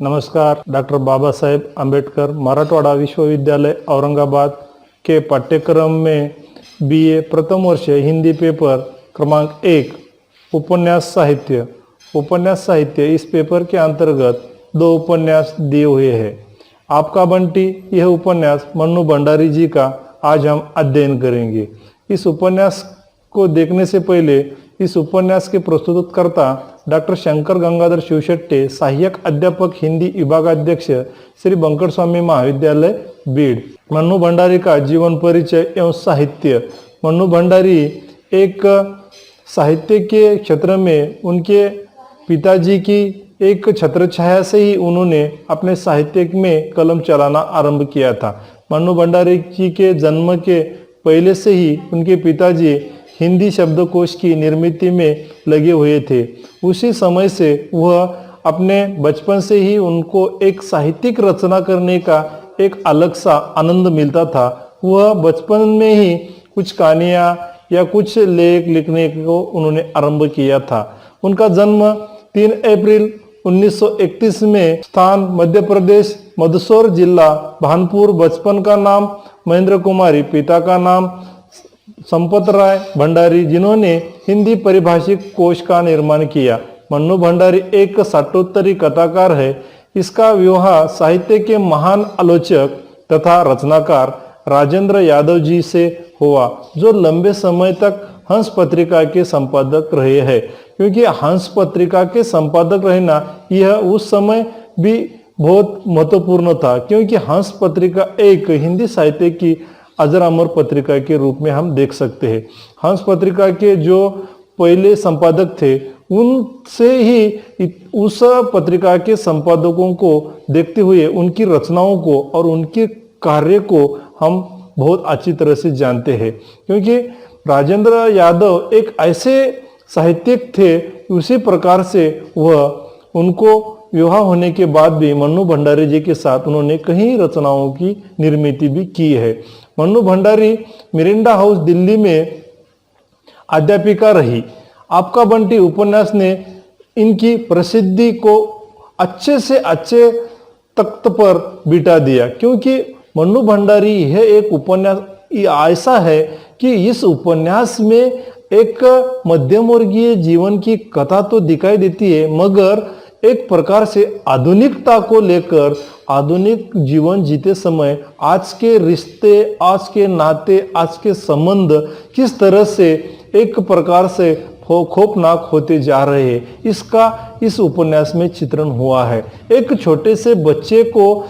नमस्कार। डॉक्टर बाबा साहेब आम्बेडकर मराठवाड़ा विश्वविद्यालय औरंगाबाद के पाठ्यक्रम में बीए प्रथम वर्ष हिंदी पेपर क्रमांक 1 उपन्यास साहित्य इस पेपर के अंतर्गत 2 उपन्यास दिए हुए हैं। आपका बंटी यह उपन्यास मन्नू भंडारी जी का आज हम अध्ययन करेंगे। इस उपन्यास को देखने से पहले इस उपन्यास के प्रस्तुतकर्ता डॉक्टर शंकर गंगाधर शिवशेट्टे, सहायक अध्यापक हिंदी विभागाध्यक्ष श्री बंकट स्वामी महाविद्यालय बीड़। मन्नू भंडारी का जीवन परिचय एवं साहित्य। मन्नू भंडारी एक साहित्य के क्षेत्र में उनके पिताजी की एक छत्रछाया से ही उन्होंने अपने साहित्य में कलम चलाना आरंभ किया था। मन्नू भंडारी जी के जन्म के पहले से ही उनके पिताजी हिंदी शब्दकोश की निर्मिती में लगे हुए थे। उसी समय से वह अपने बचपन से ही उनको एक साहित्यिक रचना करने का एक अलग सा आनंद मिलता था। वह बचपन में ही कुछ कहानियाँ या कुछ लेख लिखने को उन्होंने आरंभ किया था। उनका जन्म 3 अप्रैल 1931 में स्थान मध्य प्रदेश, मंदसौर जिला भानपुर। बचपन का नाम महेंद्र कुमारी, पिता का नाम संपत राय भंडारी, जिन्होंने हिंदी परिभाषिक कोश का निर्माण किया। मन्नू भंडारी एक साठोत्तरी कथाकार है। इसका विवाह साहित्य के महान आलोचक तथा रचनाकार राजेंद्र यादव जी से हुआ, जो लंबे समय तक हंस पत्रिका के संपादक रहे हैं। क्योंकि हंस पत्रिका के संपादक रहना यह उस समय भी बहुत महत्वपूर्ण था, क्योंकि हंस पत्रिका एक हिंदी साहित्य की अजर अमर पत्रिका के रूप में हम देख सकते हैं। हंस पत्रिका के जो पहले संपादक थे उनसे ही उस पत्रिका के संपादकों को देखते हुए उनकी रचनाओं को और उनके कार्य को हम बहुत अच्छी तरह से जानते हैं। क्योंकि राजेंद्र यादव एक ऐसे साहित्यिक थे, उसी प्रकार से वह उनको विवाह होने के बाद भी मन्नू भंडारी जी के साथ उन्होंने कई रचनाओं की निर्मिती भी की है। मन्नू भंडारी मिरिंडा हाउस दिल्ली में अध्यापिका रही। आपका बंटी उपन्यास ने इनकी प्रसिद्धि को अच्छे से अच्छे तख्त पर बिठा दिया, क्योंकि मन्नू भंडारी यह एक उपन्यास ऐसा है कि इस उपन्यास में एक मध्यम वर्गीय जीवन की कथा तो दिखाई देती है, मगर एक प्रकार से आधुनिकता को लेकर आधुनिक जीवन जीते समय आज के रिश्ते, आज के नाते, आज के संबंध किस तरह से एक प्रकार से खौफनाक होते जा रहे हैं, इसका इस उपन्यास में चित्रण हुआ है। एक छोटे से बच्चे को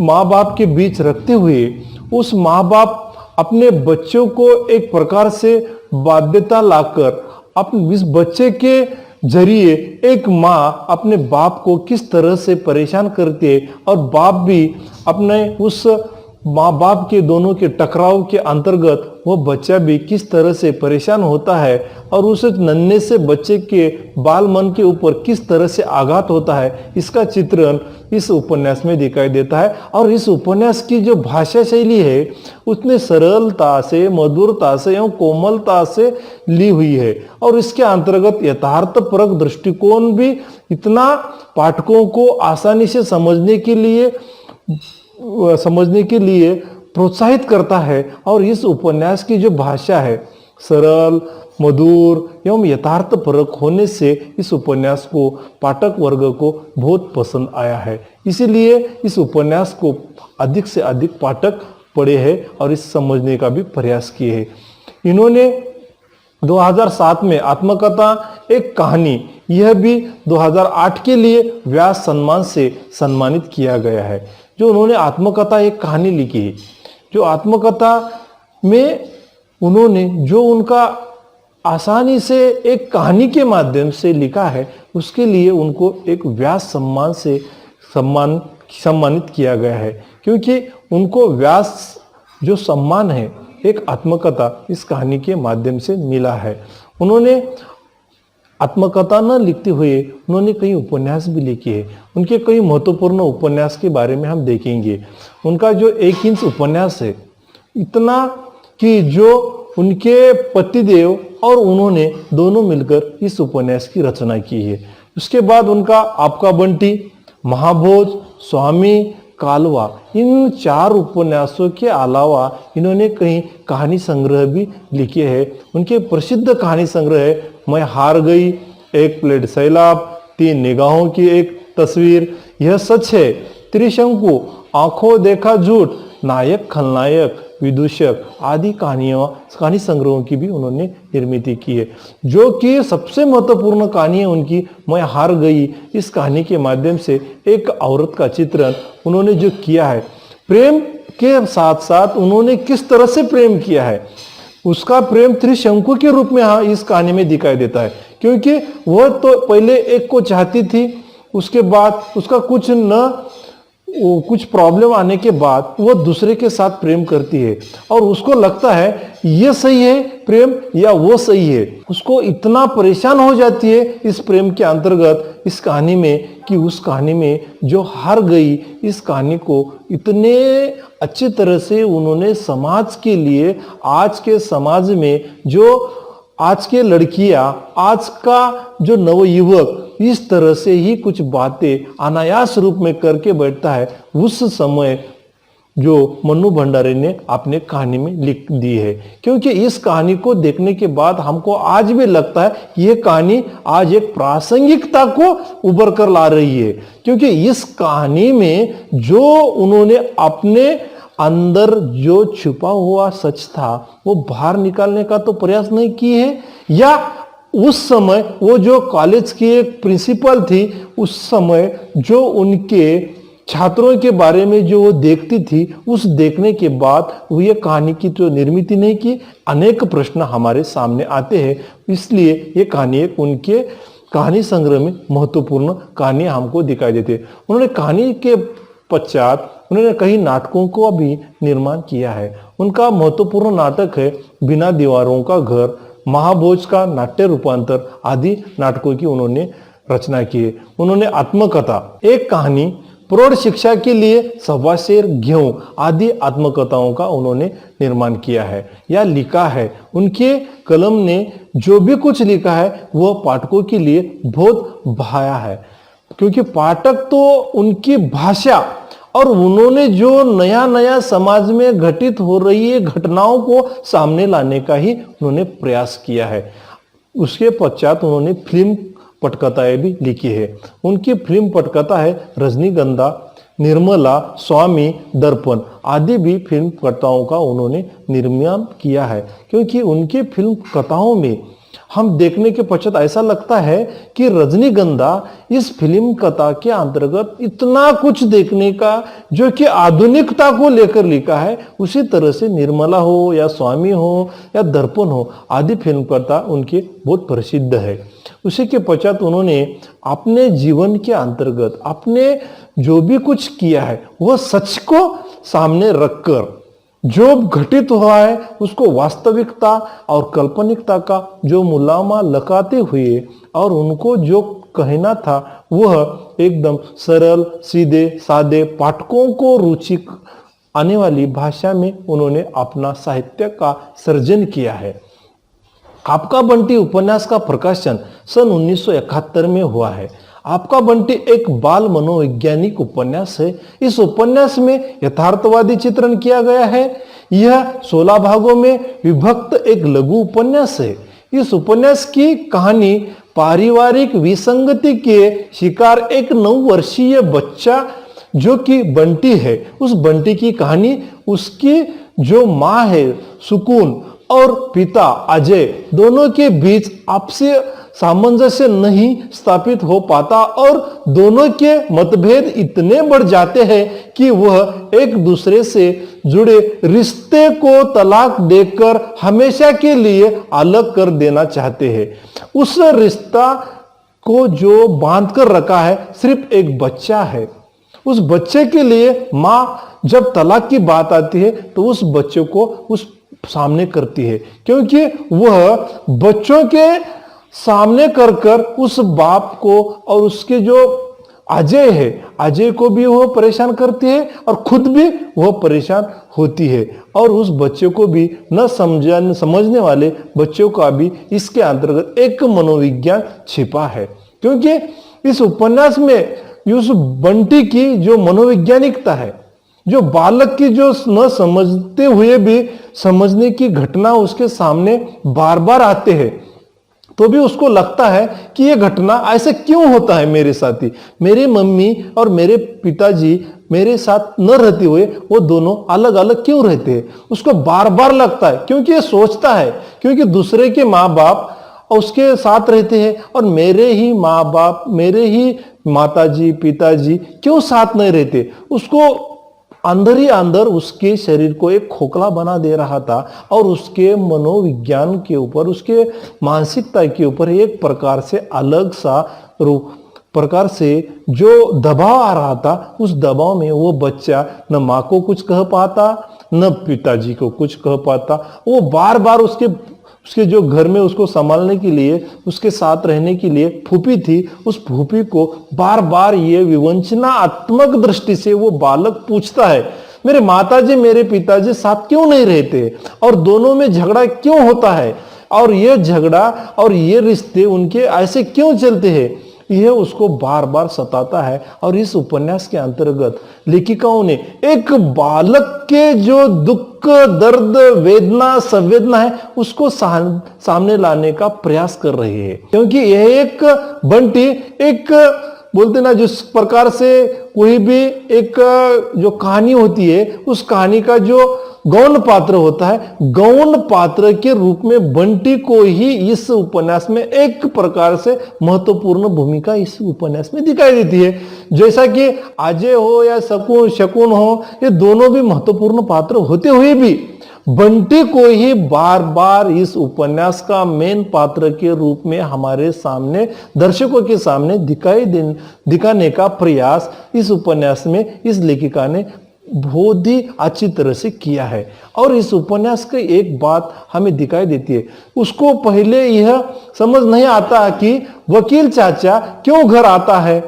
माँ बाप के बीच रखते हुए उस माँ बाप अपने बच्चों को एक प्रकार से बाध्यता लाकर अपने इस बच्चे के जरिए एक माँ अपने बाप को किस तरह से परेशान करती है और बाप भी अपने उस माँ बाप के दोनों के टकराव के अंतर्गत वह बच्चा भी किस तरह से परेशान होता है और उस नन्हे से बच्चे के बाल मन के ऊपर किस तरह से आघात होता है, इसका चित्रण इस उपन्यास में दिखाई देता है। और इस उपन्यास की जो भाषा शैली है उतने सरलता से, मधुरता से एवं कोमलता से ली हुई है, और इसके अंतर्गत यथार्थपरक दृष्टिकोण भी इतना पाठकों को आसानी से समझने के लिए प्रोत्साहित करता है। और इस उपन्यास की जो भाषा है सरल, मधुर एवं यथार्थपरक होने से इस उपन्यास को पाठक वर्ग को बहुत पसंद आया है। इसीलिए इस उपन्यास को अधिक से अधिक पाठक पढ़े हैं और इस समझने का भी प्रयास किए हैं। इन्होंने 2007 में आत्मकथा एक कहानी, यह भी 2008 के लिए व्यास सम्मान से सम्मानित किया गया है। जो उन्होंने आत्मकथा एक कहानी लिखी है, जो आत्मकथा में उन्होंने जो उनका आसानी से एक कहानी के माध्यम से लिखा है, उसके लिए उनको एक व्यास सम्मान से सम्मानित किया गया है। क्योंकि उनको व्यास जो सम्मान है एक आत्मकथा इस कहानी के माध्यम से मिला है। उन्होंने आत्मकथा न लिखते हुए उन्होंने कई उपन्यास भी लिखे हैं। उनके कई महत्वपूर्ण उपन्यास के बारे में हम देखेंगे। उनका जो 1 इंच उपन्यास है, इतना कि जो उनके पतिदेव और उन्होंने दोनों मिलकर इस उपन्यास की रचना की है। उसके बाद उनका आपका बंटी महाभोज, स्वामी, कालवा, इन 4 उपन्यासों के अलावा इन्होंने कई कहानी संग्रह भी लिखे हैं। उनके प्रसिद्ध कहानी संग्रह है मैं हार गई, एक प्लेट सैलाब, 3 निगाहों की एक तस्वीर, यह सच है, त्रिशंकु, आंखों देखा झूठ, नायक खलनायक, विदूषक आदि कहानी संग्रहों की भी उन्होंने निर्मित की है। जो कि सबसे महत्वपूर्ण कहानी है उनकी मैं हार गई, इस कहानी के माध्यम से एक औरत का चित्रण उन्होंने जो किया है, प्रेम के साथ साथ उन्होंने किस तरह से प्रेम किया है, उसका प्रेम त्रिशंकु के रूप में इस कहानी में दिखाई देता है। क्योंकि वह तो पहले एक को चाहती थी, उसके बाद उसका कुछ प्रॉब्लम आने के बाद वो दूसरे के साथ प्रेम करती है और उसको लगता है ये सही है प्रेम या वो सही है। उसको इतना परेशान हो जाती है इस प्रेम के अंतर्गत इस कहानी में कि उस कहानी में जो हार गई, इस कहानी को इतने अच्छी तरह से उन्होंने समाज के लिए, आज के समाज में जो आज के लड़कियां, आज का जो नवयुवक इस तरह से ही कुछ बातें अनायास रूप में करके बैठता है, उस समय जो मन्नू भंडारी ने अपने कहानी में लिख दी है। क्योंकि इस कहानी को देखने के बाद हमको आज भी लगता है ये कहानी आज एक प्रासंगिकता को उभर कर ला रही है। क्योंकि इस कहानी में जो उन्होंने अपने अंदर जो छुपा हुआ सच था वो बाहर निकालने का तो प्रयास नहीं की है, या उस समय वो जो कॉलेज की एक प्रिंसिपल थी, उस समय जो उनके छात्रों के बारे में जो वो देखती थी, उस देखने के बाद वो ये कहानी की जो निर्मित नहीं की। अनेक प्रश्न हमारे सामने आते हैं, इसलिए ये कहानी एक उनके कहानी संग्रह में महत्वपूर्ण कहानी हमको दिखाई देती है। उन्होंने कहानी के पश्चात उन्होंने कई नाटकों को भी निर्माण किया है। उनका महत्वपूर्ण नाटक है बिना दीवारों का घर, महाभोज का नाट्य रूपांतर आदि नाटकों की उन्होंने रचना की है। उन्होंने आत्मकथा, एक कहानी, प्रौढ़ शिक्षा के लिए सवा शेर गेहूं आदि आत्मकथाओं का उन्होंने निर्माण किया है या लिखा है। उनके कलम ने जो भी कुछ लिखा है वह पाठकों के लिए बहुत भाया है, क्योंकि पाठक तो उनकी भाषा और उन्होंने जो नया नया समाज में घटित हो रही है घटनाओं को सामने लाने का ही उन्होंने प्रयास किया है। उसके पश्चात उन्होंने फिल्म पटकथाएं भी लिखी है। उनकी फिल्म पटकथा है रजनीगंधा, निर्मला, स्वामी, दर्पण आदि भी फिल्म कथाओं का उन्होंने निर्माण किया है। क्योंकि उनके फिल्म कथाओं में हम देखने के पश्चात ऐसा लगता है कि रजनीगंधा इस फिल्म कथा के अंतर्गत इतना कुछ देखने का जो कि आधुनिकता को लेकर लिखा है, उसी तरह से निर्मला हो या स्वामी हो या दर्पण हो आदि फिल्म कथा उनके बहुत प्रसिद्ध है। उसी के पश्चात उन्होंने अपने जीवन के अंतर्गत अपने जो भी कुछ किया है वह सच को सामने रखकर जो घटित हुआ है उसको वास्तविकता और काल्पनिकता का जो मुलामा लगाते हुए और उनको जो कहना था वह एकदम सरल, सीधे सादे, पाठकों को रुचि आने वाली भाषा में उन्होंने अपना साहित्य का सृजन किया है। आपका बंटी उपन्यास का प्रकाशन सन 1971 में हुआ है। आपका बंटी एक बाल मनोवैज्ञानिक उपन्यास है। इस उपन्यास में यथार्थवादी चित्रण किया गया है। यह 16 भागों में विभक्त एक लघु उपन्यास है। इस उपन्यास की कहानी पारिवारिक विसंगति के शिकार एक 9 वर्षीय बच्चा जो कि बंटी है, उस बंटी की कहानी, उसकी जो माँ है सुकून और पिता अजय, दोनों के बीच आपसी सामंजस्य नहीं स्थापित हो पाता और दोनों के मतभेद इतने बढ़ जाते हैं कि वह एक दूसरे से जुड़े रिश्ते को तलाक देकर हमेशा के लिए अलग कर देना चाहते हैं। उस रिश्ता को जो बांध कर रखा है सिर्फ एक बच्चा है। उस बच्चे के लिए माँ जब तलाक की बात आती है तो उस बच्चे को उस सामने करती है, क्योंकि वह बच्चों के सामने कर उस बाप को और उसके जो अजय है, अजय को भी वह परेशान करती है और खुद भी वह परेशान होती है और उस बच्चे को भी न समझने वाले बच्चों का भी इसके अंतर्गत एक मनोविज्ञान छिपा है। क्योंकि इस उपन्यास में उस बंटी की जो मनोवैज्ञानिकता है, जो बालक की जो न समझते हुए भी समझने की घटना उसके सामने बार बार आते हैं, तो भी उसको लगता है कि ये घटना ऐसे क्यों होता है मेरे साथ ही, मेरी मम्मी और मेरे पिताजी मेरे साथ न रहते हुए वो दोनों अलग अलग क्यों रहते हैं। उसको बार बार लगता है, क्योंकि ये सोचता है क्योंकि दूसरे के माँ बाप उसके साथ रहते हैं और मेरे ही माँ बाप, मेरे ही माताजी पिताजी क्यों साथ नहीं रहते। उसको अंदर ही अंदर उसके शरीर को एक खोखला बना दे रहा था और उसके मनोविज्ञान के ऊपर, उसके मानसिकता के ऊपर एक प्रकार से अलग सा प्रकार से जो दबाव आ रहा था, उस दबाव में वो बच्चा न माँ को कुछ कह पाता न पिताजी को कुछ कह पाता। वो बार बार उसके जो घर में उसको संभालने के लिए, उसके साथ रहने के लिए फूफी थी, उस फूफी को बार बार ये विवंचनात्मक दृष्टि से वो बालक पूछता है, मेरे माताजी मेरे पिताजी साथ क्यों नहीं रहते और दोनों में झगड़ा क्यों होता है और ये झगड़ा और ये रिश्ते उनके ऐसे क्यों चलते हैं। यह उसको बार बार सताता है। और इस उपन्यास के अंतर्गत लेखिकाओं ने एक बालक के जो दुख, दर्द, वेदना, संवेदना है उसको सामने लाने का प्रयास कर रही है, क्योंकि यह एक बंटी, एक बोलते ना जिस प्रकार से कोई भी एक जो कहानी होती है, उस कहानी का जो गौण पात्र होता है, गौण पात्र के रूप में बंटी को ही इस उपन्यास में एक प्रकार से महत्वपूर्ण भूमिका इस उपन्यास में दिखाई देती है। जैसा कि अजय हो या शकुन हो, ये दोनों भी महत्वपूर्ण पात्र होते हुए भी बंटी को ही बार बार इस उपन्यास का मेन पात्र के रूप में हमारे सामने, दर्शकों के सामने दिखाने का प्रयास इस उपन्यास में इस लेखिका ने बहुत ही अच्छी तरह से किया है। और इस उपन्यास की एक बात हमें दिखाई देती है, उसको पहले यह समझ नहीं आता कि वकील चाचा क्यों घर आता है।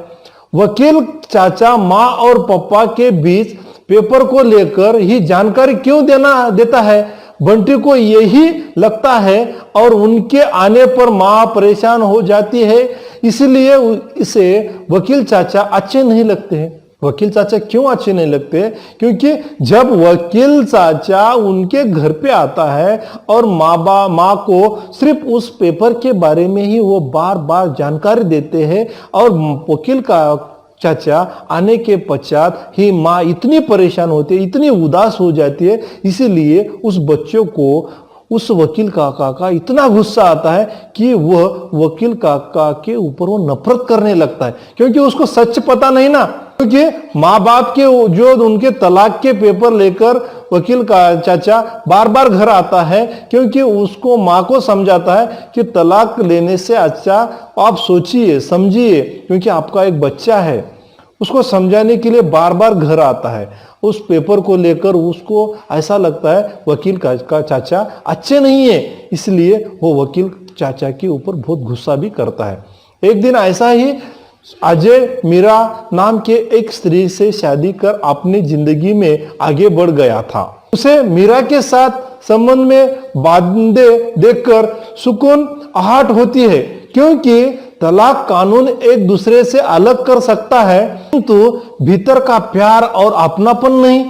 वकील चाचा माँ और पापा के बीच पेपर को लेकर ही जानकारी क्यों देता है। बंटी को यही लगता है और उनके आने पर माँ परेशान हो जाती है, इसलिए इसे वकील चाचा अच्छे नहीं लगते हैं। वकील चाचा क्यों अच्छे नहीं लगते? क्योंकि जब वकील चाचा उनके घर पे आता है और माँ को सिर्फ उस पेपर के बारे में ही वो बार बार जानकारी देते हैं और वकील का चाचा आने के पश्चात ही माँ इतनी परेशान होती है, इतनी उदास हो जाती है, इसीलिए उस बच्चों को उस वकील काका का इतना गुस्सा आता है कि वह वकील काका के ऊपर वो नफरत करने लगता है, क्योंकि उसको सच पता नहीं ना। क्योंकि माँ बाप के जो उनके तलाक के पेपर लेकर वकील का चाचा बार बार घर आता है, क्योंकि उसको माँ को समझाता है कि तलाक लेने से अच्छा आप सोचिए समझिए, क्योंकि आपका एक बच्चा है। उसको समझाने के लिए बार बार घर आता है। उस पेपर को लेकर उसको ऐसा लगता है वकील का चाचा अच्छे नहीं है, इसलिए वो वकील चाचा के ऊपर बहुत गुस्सा भी करता है। एक दिन ऐसा ही अजय मीरा नाम के एक स्त्री से शादी कर अपनी जिंदगी में आगे बढ़ गया था। उसे मीरा के साथ संबंध में बांधे देखकर सुकून आहट होती है, क्योंकि तलाक कानून एक दूसरे से अलग कर सकता है, किंतु भीतर का प्यार और अपनापन नहीं।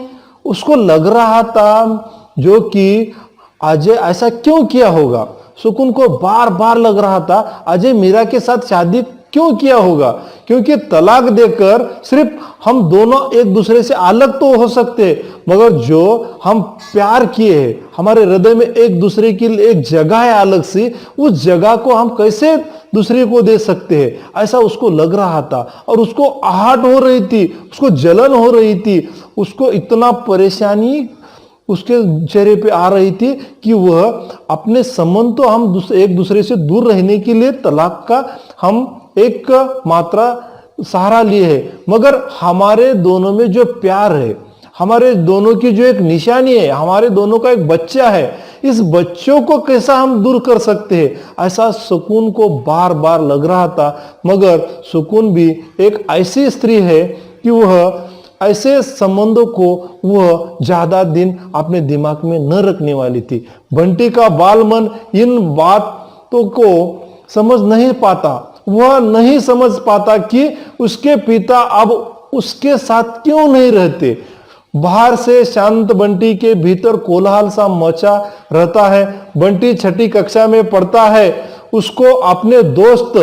उसको लग रहा था जो कि अजय ऐसा क्यों किया होगा। सुकून को बार बार लग रहा था अजय मीरा के साथ शादी क्यों किया होगा, क्योंकि तलाक देकर सिर्फ हम दोनों एक दूसरे से अलग तो हो सकते, मगर जो हम प्यार किए हैं, हमारे हृदय में एक दूसरे की एक जगह है अलग सी, उस जगह को हम कैसे दूसरे को दे सकते हैं, ऐसा उसको लग रहा था। और उसको आहट हो रही थी, उसको जलन हो रही थी, उसको इतना परेशानी उसके चेहरे पे आ रही थी कि वह अपने संबंध तो हम एक दूसरे से दूर रहने के लिए तलाक का हम एक मात्रा सहारा लिए है, मगर हमारे दोनों में जो प्यार है, हमारे दोनों की जो एक निशानी है, हमारे दोनों का एक बच्चा है, इस बच्चों को कैसा हम दूर कर सकते हैं, ऐसा सुकून को बार बार लग रहा था। मगर सुकून भी एक ऐसी स्त्री है कि वह ऐसे संबंधों को वह ज्यादा दिन अपने दिमाग में न रखने वाली थी। बंटी का बाल मन इन बातों को समझ नहीं पाता। वह नहीं समझ पाता कि उसके पिता अब उसके साथ क्यों नहीं रहते। बाहर से शांत बंटी के भीतर कोलाहल सा मचा रहता है। बंटी छठी कक्षा में पढ़ता है। उसको अपने दोस्त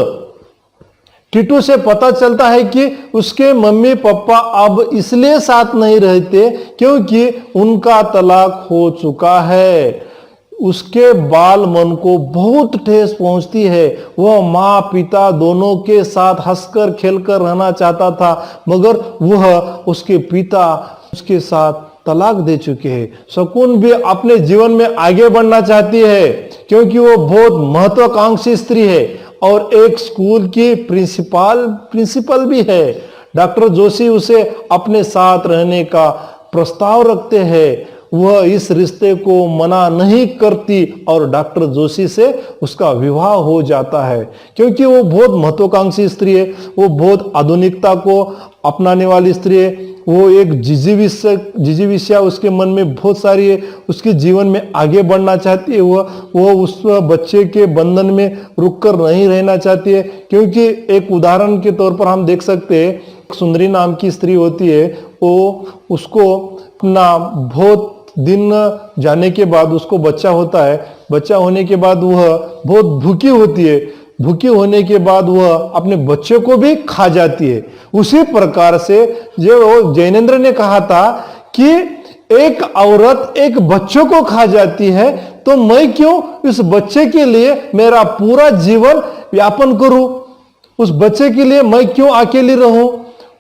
टीटू से पता चलता है कि उसके मम्मी पापा अब इसलिए साथ नहीं रहते क्योंकि उनका तलाक हो चुका है। उसके बाल मन को बहुत ठेस पहुंचती है। वह माँ पिता दोनों के साथ हंसकर खेलकर रहना चाहता था, मगर वह उसके पिता उसके साथ तलाक दे चुके हैं। शकुन भी अपने जीवन में आगे बढ़ना चाहती है क्योंकि वो बहुत महत्वाकांक्षी स्त्री है और एक स्कूल की प्रिंसिपल भी है। डॉक्टर जोशी उसे अपने साथ रहने का प्रस्ताव रखते हैं। वह इस रिश्ते को मना नहीं करती और डॉक्टर जोशी से उसका विवाह हो जाता है क्योंकि वो बहुत महत्वाकांक्षी स्त्री है। वो बहुत आधुनिकता को अपनाने वाली स्त्री है। वो एक जिजीविषया उसके मन में बहुत सारी है। उसके जीवन में आगे बढ़ना चाहती है। वो उस बच्चे के बंधन में रुककर नहीं रहना चाहती है क्योंकि एक उदाहरण के तौर पर हम देख सकते हैं, सुंदरी नाम की स्त्री होती है। वो उसको अपना बहुत दिन जाने के बाद उसको बच्चा होता है। बच्चा होने के बाद वह बहुत भूखी होती है। भूखी होने के बाद वह अपने बच्चे को भी खा जाती है। उसी प्रकार से जो जैनेन्द्र ने कहा था कि एक औरत एक बच्चों को खा जाती है तो मैं क्यों इस बच्चे के लिए मेरा पूरा जीवन यापन करूं, उस बच्चे के लिए मैं क्यों अकेली रहूं।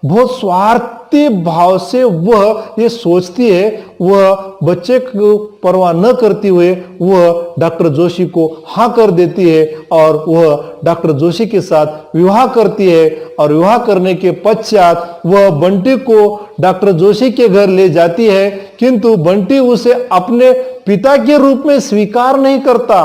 बहुत स्वार्थी भाव से वह ये सोचती है। वह बच्चे को परवाह न करते हुए वह डॉक्टर जोशी को हाँ कर देती है और वह डॉक्टर जोशी के साथ विवाह करती है और विवाह करने के पश्चात वह बंटी को डॉक्टर जोशी के घर ले जाती है, किंतु बंटी उसे अपने पिता के रूप में स्वीकार नहीं करता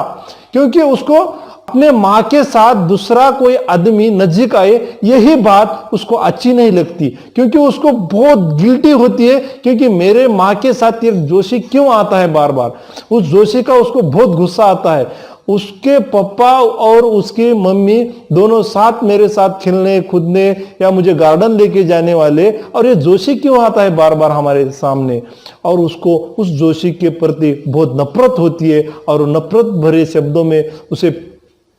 क्योंकि उसको अपने माँ के साथ दूसरा कोई आदमी नजदीक आए यही बात उसको अच्छी नहीं लगती क्योंकि उसको बहुत गिल्टी होती है क्योंकि मेरे माँ के साथ ये जोशी क्यों आता है बार बार। उस जोशी का उसको बहुत गुस्सा आता है। उसके पापा और उसकी मम्मी दोनों साथ मेरे साथ खेलने कूदने या मुझे गार्डन लेके जाने वाले, और ये जोशी क्यों आता है बार बार हमारे सामने। और उसको उस जोशी के प्रति बहुत नफरत होती है और नफरत भरे शब्दों में उसे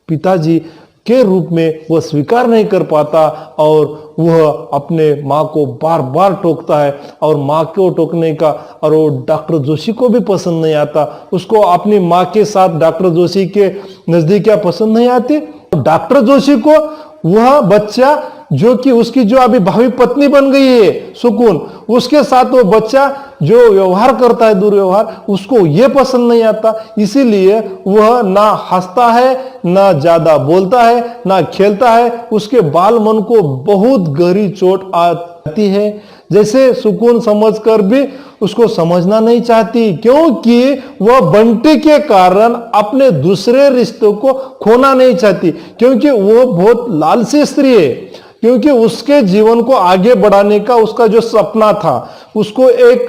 पिताजी के रूप में वह स्वीकार नहीं कर पाता और वह अपने माँ को बार बार टोकता है और माँ को टोकने का और वो डॉक्टर जोशी को भी पसंद नहीं आता। उसको अपनी माँ के साथ डॉक्टर जोशी के नजदीक क्या पसंद नहीं आती। डॉक्टर जोशी को वह बच्चा जो कि उसकी जो अभी भावी पत्नी बन गई है सुकून, उसके साथ वो बच्चा जो व्यवहार करता है दुर्व्यवहार, उसको ये पसंद नहीं आता। इसीलिए वह ना हंसता है, ना ज्यादा बोलता है, ना खेलता है। उसके बाल मन को बहुत गहरी चोट आती है। जैसे सुकून समझकर भी उसको समझना नहीं चाहती क्योंकि वह बंटी के कारण अपने दूसरे रिश्तों को खोना नहीं चाहती क्योंकि वो बहुत लालची स्त्री है। क्योंकि उसके जीवन को आगे बढ़ाने का उसका जो सपना था, उसको एक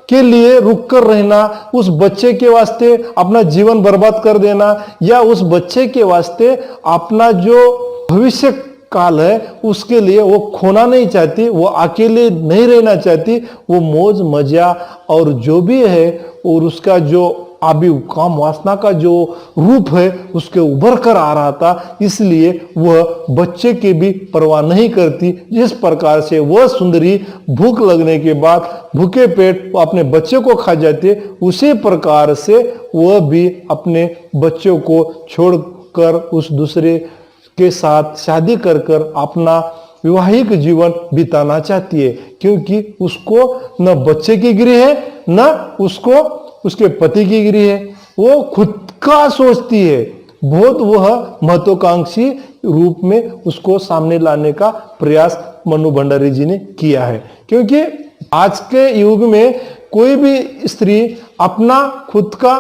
के लिए रुक कर रहना, उस बच्चे के वास्ते अपना जीवन बर्बाद कर देना या उस बच्चे के वास्ते अपना जो भविष्य काल है उसके लिए वो खोना नहीं चाहती। वो अकेले नहीं रहना चाहती। वो मौज मजा और जो भी है और उसका जो अभी काम वासना का जो रूप है उसके उभर कर आ रहा था, इसलिए वह बच्चे की भी परवाह नहीं करती। जिस प्रकार से वह सुंदरी भूख लगने के बाद भूखे पेट अपने बच्चे को खा जाती है, उसी प्रकार से वह भी अपने बच्चों को छोड़कर उस दूसरे के साथ शादी कर कर अपना वैवाहिक जीवन बिताना चाहती है क्योंकि उसको न बच्चे की गिरी है न उसको उसके पति की गिरी है। वो खुद का सोचती है। बहुत वह महत्वाकांक्षी रूप में उसको सामने लाने का प्रयास मनु भंडारी जी ने किया है क्योंकि आज के युग में कोई भी स्त्री अपना खुद का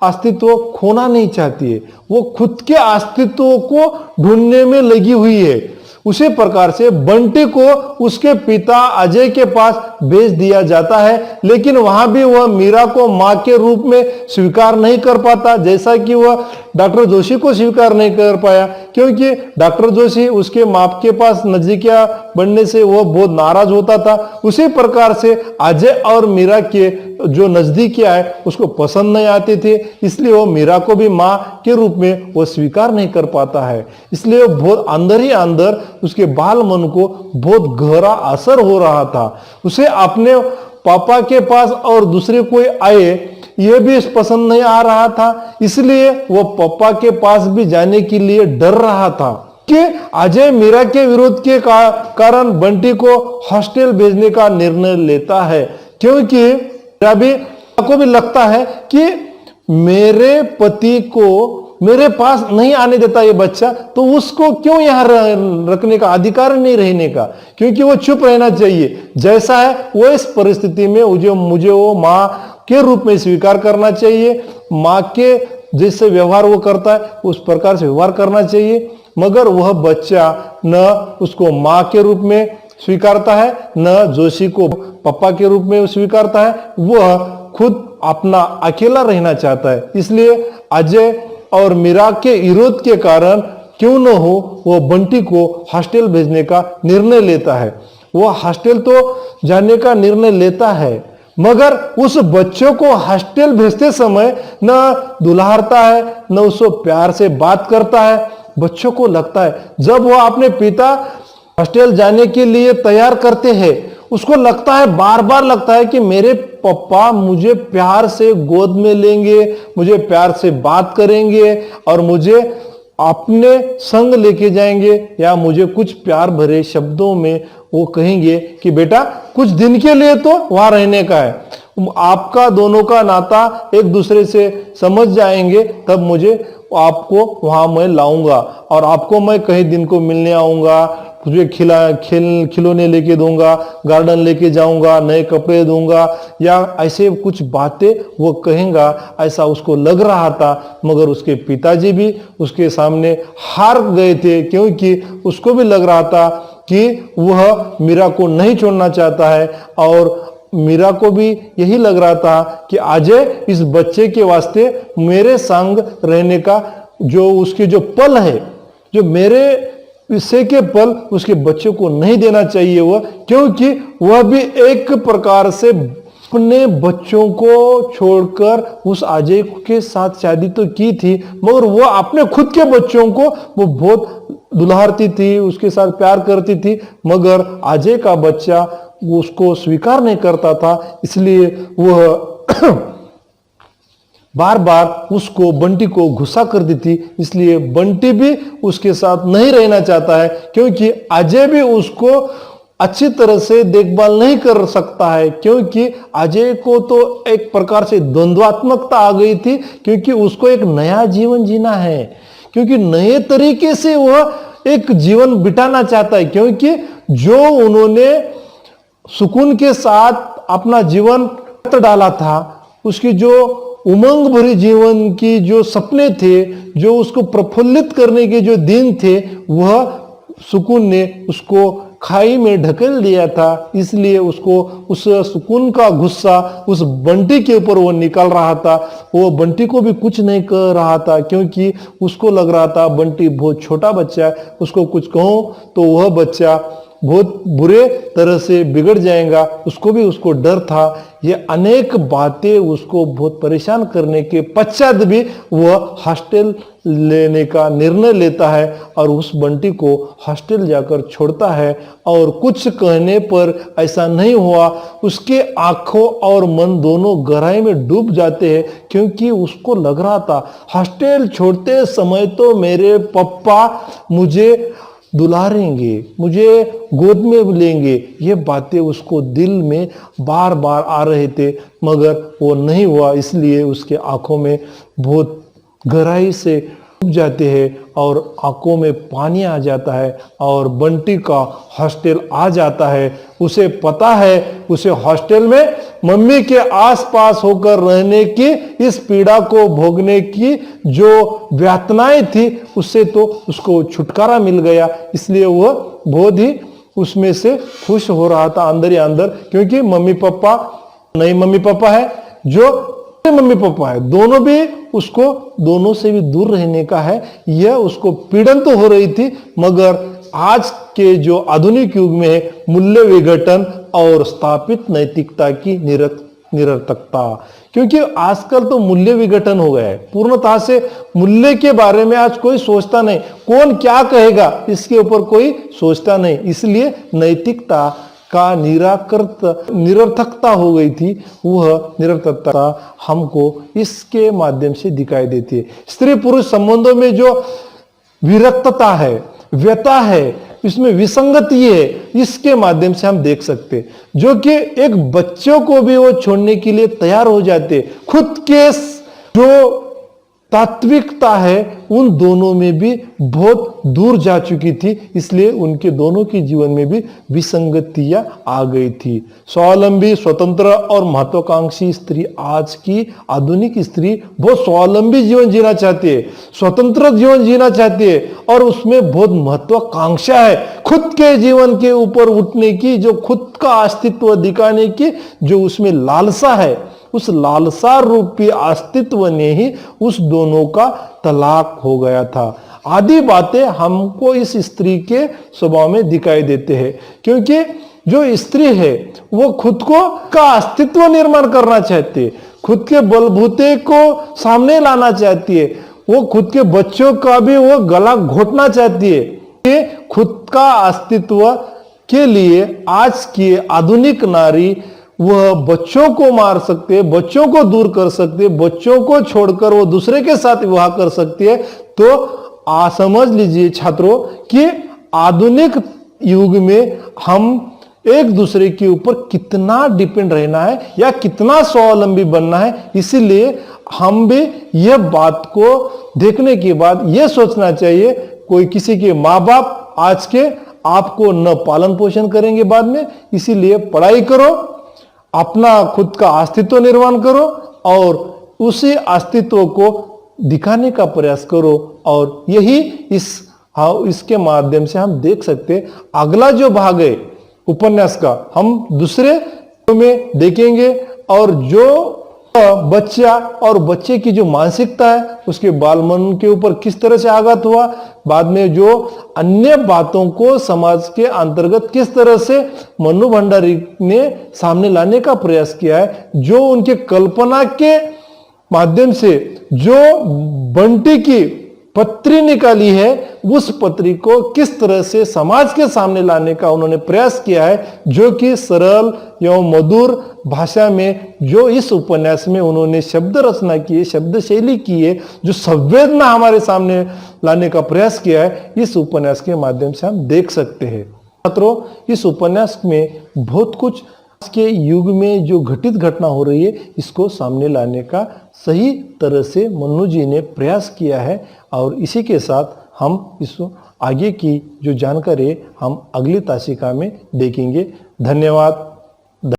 अस्तित्व खोना नहीं चाहती है। वो खुद के अस्तित्व को ढूंढने में लगी हुई है। उसी प्रकार से बंटी को उसके पिता अजय के पास भेज दिया जाता है, लेकिन वहां भी वह मीरा को मां के रूप में स्वीकार नहीं कर पाता। जैसा कि वह डॉक्टर जोशी को स्वीकार नहीं कर पाया, क्योंकि डॉक्टर जोशी उसके माप के पास नजदीकियां बढ़ने से वो बहुत नाराज होता था। उसी प्रकार से अजय और मीरा के जो नजदीकियां है उसको पसंद नहीं आते थे, इसलिए वो मीरा को भी माँ के रूप में वो स्वीकार नहीं कर पाता है। इसलिए वो बहुत अंदर ही अंदर उसके बाल मन को बहुत गहरा असर हो रहा था। उसे अपने पापा के पास और दूसरे कोई आए यह भी पसंद नहीं आ रहा था, इसलिए वो पापा के पास भी जाने के लिए डर रहा था कि अजय मीरा के विरोध के कारण बंटी को हॉस्टल भेजने का निर्णय लेता है, क्योंकि मीरा को भी लगता है कि मेरे पति को मेरे पास नहीं आने देता ये बच्चा, तो उसको क्यों यहाँ रखने का अधिकार नहीं रहने का, क्योंकि वो चुप रहना चाहिए। जैसा है वो इस परिस्थिति में मुझे वो माँ के रूप में स्वीकार करना चाहिए। माँ के जैसे व्यवहार वो करता है उस प्रकार से व्यवहार करना चाहिए। मगर वह बच्चा न उसको माँ के रूप में स्वीकारता है, न जोशी को पापा के रूप में स्वीकारता है। वह खुद अपना अकेला रहना चाहता है। इसलिए अजय और मीरा के विरोध के कारण क्यों न हो वो बंटी को हॉस्टल भेजने का निर्णय लेता है। वो हॉस्टल तो जाने का निर्णय लेता है, मगर उस बच्चों को हॉस्टल भेजते समय न दुलारता है, न उसको प्यार से बात करता है। बच्चों को लगता है जब वो अपने पिता हॉस्टल जाने के लिए तैयार करते हैं, उसको लगता है, बार बार लगता है कि मेरे पापा मुझे प्यार से गोद में लेंगे, मुझे प्यार से बात करेंगे और मुझे अपने संग लेके जाएंगे, या मुझे कुछ प्यार भरे शब्दों में वो कहेंगे कि बेटा कुछ दिन के लिए तो वहां रहने का है, आपका दोनों का नाता एक दूसरे से समझ जाएंगे, तब मुझे आपको वहां मैं लाऊंगा और आपको मैं कहीं दिन को मिलने आऊंगा, तुझे खिलौने लेके दूंगा, गार्डन लेके जाऊंगा, नए कपड़े दूंगा, या ऐसे कुछ बातें वो कहेगा। ऐसा उसको लग रहा था, मगर उसके पिताजी भी उसके सामने हार गए थे, क्योंकि उसको भी लग रहा था कि वह मीरा को नहीं छोड़ना चाहता है, और मीरा को भी यही लग रहा था कि अजय इस बच्चे के वास्ते मेरे संग रहने का जो उसके जो पल है, जो मेरे हिस्से के पल उसके बच्चे को नहीं देना चाहिए वह, क्योंकि वह भी एक प्रकार से अपने बच्चों को छोड़कर उस अजय के साथ शादी तो की थी, मगर वो अपने खुद के बच्चों को वो बहुत दुलारती थी, उसके साथ प्यार करती थी, मगर अजय का बच्चा उसको स्वीकार नहीं करता था। इसलिए वह बार बार उसको बंटी को गुस्सा कर देती। इसलिए बंटी भी उसके साथ नहीं रहना चाहता है, क्योंकि अजय भी उसको अच्छी तरह से देखभाल नहीं कर सकता है, क्योंकि अजय को तो एक प्रकार से द्वंद्वात्मकता आ गई थी, क्योंकि उसको एक नया जीवन जीना है, क्योंकि नए तरीके से वह एक जीवन बिताना चाहता है, क्योंकि जो उन्होंने सुकून के साथ अपना जीवन डाला था, उसकी जो उमंग भरी जीवन की जो सपने थे, जो उसको प्रफुल्लित करने के जो दिन थे, वह सुकून ने उसको खाई में ढकेल दिया था। इसलिए उसको उस सुकून का गुस्सा उस बंटी के ऊपर वो निकाल रहा था। वो बंटी को भी कुछ नहीं कह रहा था, क्योंकि उसको लग रहा था बंटी बहुत छोटा बच्चा है, उसको कुछ कहूं तो वह बच्चा बहुत बुरे तरह से बिगड़ जाएगा। उसको भी उसको डर था। ये अनेक बातें उसको बहुत परेशान करने के पश्चात भी वह हॉस्टल लेने का निर्णय लेता है और उस बंटी को हॉस्टल जाकर छोड़ता है। और कुछ कहने पर ऐसा नहीं हुआ, उसके आंखों और मन दोनों गहराई में डूब जाते हैं, क्योंकि उसको लग रहा था हॉस्टल छोड़ते समय तो मेरे पापा मुझे दुलारेंगे, मुझे गोद में लेंगे। ये बातें उसको दिल में बार बार आ रहे थे, मगर वो नहीं हुआ। इसलिए उसके आंखों में बहुत गहराई से डूब जाते हैं और आंखों में पानी आ जाता है और बंटी का हॉस्टल आ जाता है। उसे पता है उसे हॉस्टल में मम्मी के आसपास होकर रहने की इस पीड़ा को भोगने की जो यातनाएं थी, उससे तो उसको छुटकारा मिल गया। इसलिए वह बहुत ही उसमें से खुश हो रहा था अंदर ही अंदर, क्योंकि मम्मी पापा नई मम्मी पापा है जो मम्मी पापा है, दोनों भी उसको दोनों से भी दूर रहने का है। यह उसको पीड़न तो हो रही थी, मगर आज के जो आधुनिक युग में है मूल्य विघटन और स्थापित नैतिकता की निरर्थकता, क्योंकि आजकल तो मूल्य विघटन हो गया है पूर्णतः से। मूल्य के बारे में आज कोई सोचता नहीं, कौन क्या कहेगा इसके ऊपर कोई सोचता नहीं, इसलिए नैतिकता का निरर्थकता हो गई थी। वह निरर्थकता हमको इसके माध्यम से दिखाई देती है। स्त्री पुरुष संबंधों में जो विरक्तता है, व्यथा है, इसमें विसंगति है, इसके माध्यम से हम देख सकते, जो कि एक बच्चों को भी वो छोड़ने के लिए तैयार हो जाते। खुद के जो तात्विकता है उन दोनों में भी बहुत दूर जा चुकी थी, इसलिए उनके दोनों के जीवन में भी विसंगतियां आ गई थी। स्वावलंबी, स्वतंत्र और महत्वाकांक्षी स्त्री, आज की आधुनिक स्त्री बहुत स्वावलंबी जीवन जीना चाहती है, स्वतंत्र जीवन जीना चाहती है और उसमें बहुत महत्वाकांक्षा है। खुद के जीवन के ऊपर उठने की, जो खुद का अस्तित्व दिखाने की जो उसमें लालसा है, उस लालसा रूपी अस्तित्व ने ही उस दोनों का तलाक हो गया था। आदि बातें हमको इस स्त्री के स्वभाव में दिखाई देते हैं, क्योंकि जो स्त्री है वो खुद को का अस्तित्व निर्माण करना चाहती है, खुद के बलबूते को सामने लाना चाहती है, वो खुद के बच्चों का भी वो गला घोटना चाहती है। कि खुद का अस्तित्व के लिए आज की आधुनिक नारी वह बच्चों को मार सकते हैं, बच्चों को दूर कर सकते हैं, बच्चों को छोड़कर वो दूसरे के साथ विवाह कर सकती है। तो समझ लीजिए छात्रों कि आधुनिक युग में हम एक दूसरे के ऊपर कितना डिपेंड रहना है या कितना स्वावलंबी बनना है। इसीलिए हम भी यह बात को देखने के बाद यह सोचना चाहिए, कोई किसी के माँ बाप आज के आपको न पालन पोषण करेंगे बाद में, इसीलिए पढ़ाई करो, अपना खुद का अस्तित्व निर्माण करो और उसी अस्तित्व को दिखाने का प्रयास करो। और यही इसके माध्यम से हम देख सकते अगला जो भाग है उपन्यास का हम दूसरे में देखेंगे, और जो बच्चा और बच्चे की जो मानसिकता है उसके बाल मन के ऊपर किस तरह से आघात हुआ, बाद में जो अन्य बातों को समाज के अंतर्गत किस तरह से मन्नू भंडारी ने सामने लाने का प्रयास किया है, जो उनके कल्पना के माध्यम से जो बंटी की पत्री निकाली है उस पत्री को किस तरह से समाज के सामने लाने का उन्होंने प्रयास किया है, जो कि सरल एवं मधुर भाषा में जो इस उपन्यास में उन्होंने शब्द रचना की है, शब्द शैली की है, जो संवेदना हमारे सामने लाने का प्रयास किया है, इस उपन्यास के माध्यम से हम देख सकते हैं। छात्रों, इस उपन्यास में बहुत कुछ आज के युग में जो घटित घटना हो रही है इसको सामने लाने का सही तरह से मन्नू जी ने प्रयास किया है। और इसी के साथ हम इस आगे की जो जानकारी है हम अगली तासिका में देखेंगे। धन्यवाद।